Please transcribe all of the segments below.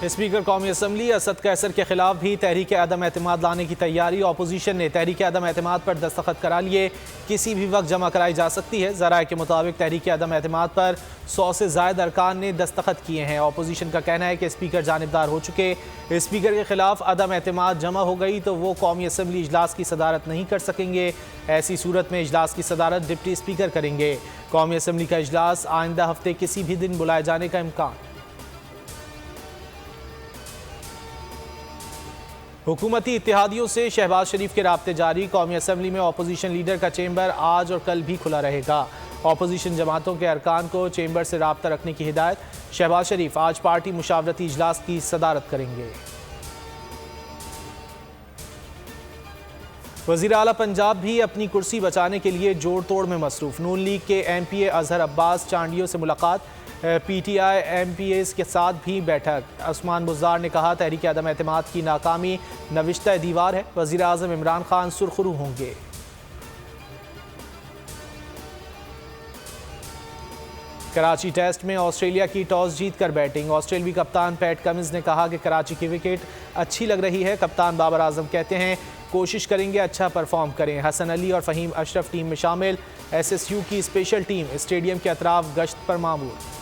Speaker कौमी assembly Asad Qaiser के खिलाफ भी तहरीक अदम एतमाद लाने की तैयारी। अपोजिशन ने तहरीक अदम एतमाद पर दस्तखत करा लिए, किसी भी वक्त जमा कराई जा सकती है। ज़राए के मुताबिक तहरीक अदम एतमाद पर 100 से ज़ायद अरकान ने दस्तखत किए हैं। अपोजिशन का कहना है कि स्पीकर जानिबदार हो चुके, स्पीकर के खिलाफ अदम एतमाद जमा हो गई तो वो कौमी असम्बली इजलास की सदारत नहीं कर सकेंगे। ऐसी सूरत में इजलास की सदारत डिप्टी स्पीकर करेंगे। कौमी असम्बली का इजलास आइंदा हफ्ते किसी भी दिन बुलाए जाने का इम्कान। हुकूमती इत्तेहादियों से शहबाज शरीफ के राब्ते जारी। कौमी असम्बली में अपोजिशन लीडर का चेंबर आज और कल भी खुला रहेगा। अपोजिशन जमातों के अरकान को चेंबर से राब्ता रखने की हिदायत। शहबाज शरीफ आज पार्टी मुशावरती इजलास की सदारत करेंगे। वज़ीर आला पंजाब भी अपनी कुर्सी बचाने के लिए जोड़ तोड़ में मसरूफ। नून लीग के MPA अजहर अब्बास चांडियों से मुलाकात, PTI MPAs के साथ भी बैठक। उस्मान बुज़दार ने कहा तहरीक अदम एतमाद की नाकामी नविश्ता दीवार है, वज़ीर आज़म इमरान खान सुरखरू होंगे। कराची टेस्ट में ऑस्ट्रेलिया की टॉस जीतकर बैटिंग। ऑस्ट्रेलियावी कप्तान पैट कमिंस ने कहा कि कराची की विकेट अच्छी लग रही है। कप्तान बाबर आजम कहते हैं कोशिश करेंगे अच्छा परफॉर्म करें। हसन अली और फ़हीम अशरफ टीम में शामिल। SSU की स्पेशल टीम स्टेडियम के अतराफ गश्त पर मामूर।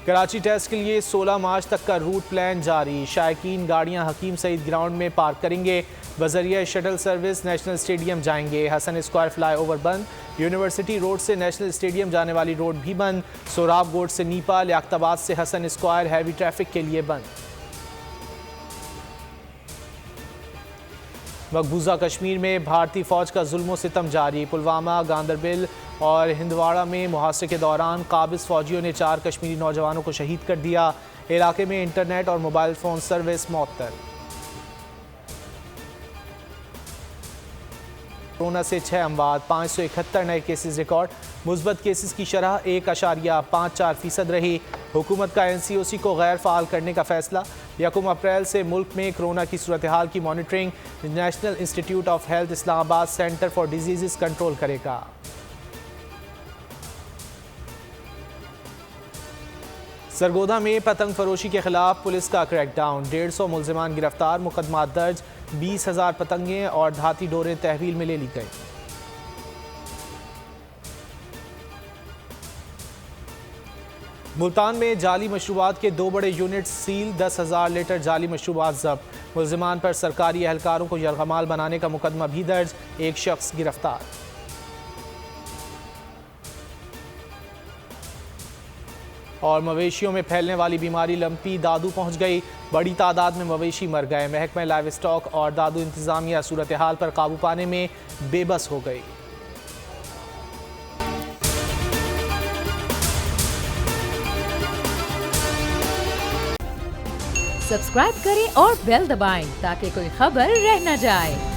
कराची टेस्ट के लिए 16 मार्च तक का रूट प्लान जारी। शायकीन गाड़ियां हकीम सईद ग्राउंड में पार्क करेंगे। बजरिया शटल सर्विस नेशनल स्टेडियम जाएंगे। हसन स्क्वायर फ्लाईओवर बंद। यूनिवर्सिटी रोड से नेशनल स्टेडियम जाने वाली रोड भी बंद। सोराब गोड से नीपा, लियाकताबाद से हसन स्क्वायर हैवी ट्रैफिक के लिए बंद। मकबूजा कश्मीर में भारतीय फौज का जुल्म सितम जारी। पुलवामा, गांदरबल और हिंदवाड़ा में मुहासरे के दौरान काबिज फौजियों ने 4 कश्मीरी नौजवानों को शहीद कर दिया। इलाके में इंटरनेट और मोबाइल फ़ोन सर्विस मअतल। कोरोना से 6 अमवात, 571 नए केसेस रिकॉर्ड। मुस्बत केसेस की शरह 1.54% रही। हुकूमत का NCOC को गैर फ़ाल करने का फैसला। 1 अप्रैल से मुल्क में कोरोना की सूरत हाल की monitoring national institute of health Islamabad centre for disease control करेगा। सरगोदा में पतंग फरोशी के खिलाफ पुलिस का क्रैकडाउन। 150 मुलजिमान गिरफ्तार, मुकदमा दर्ज। 20,000 पतंगें और धाती डोरें तहवील में ले ली गई। मुल्तान में जाली मशरूबात के 2 बड़े यूनिट सील, 10,000 लीटर जाली मशरूबात जब्त। मुलजिमान पर सरकारी एहलकारों को यरगमाल बनाने का मुकदमा भी दर्ज। 1 शख्स गिरफ्तार। और मवेशियों में फैलने वाली बीमारी लंपी दादू पहुंच गई। बड़ी तादाद में मवेशी मर गए। महकमा लाइव स्टॉक और दादू इंतजामिया सूरत हाल पर काबू पाने में बेबस हो गई। सब्सक्राइब करें और बेल दबाएं ताकि कोई खबर रह न जाए।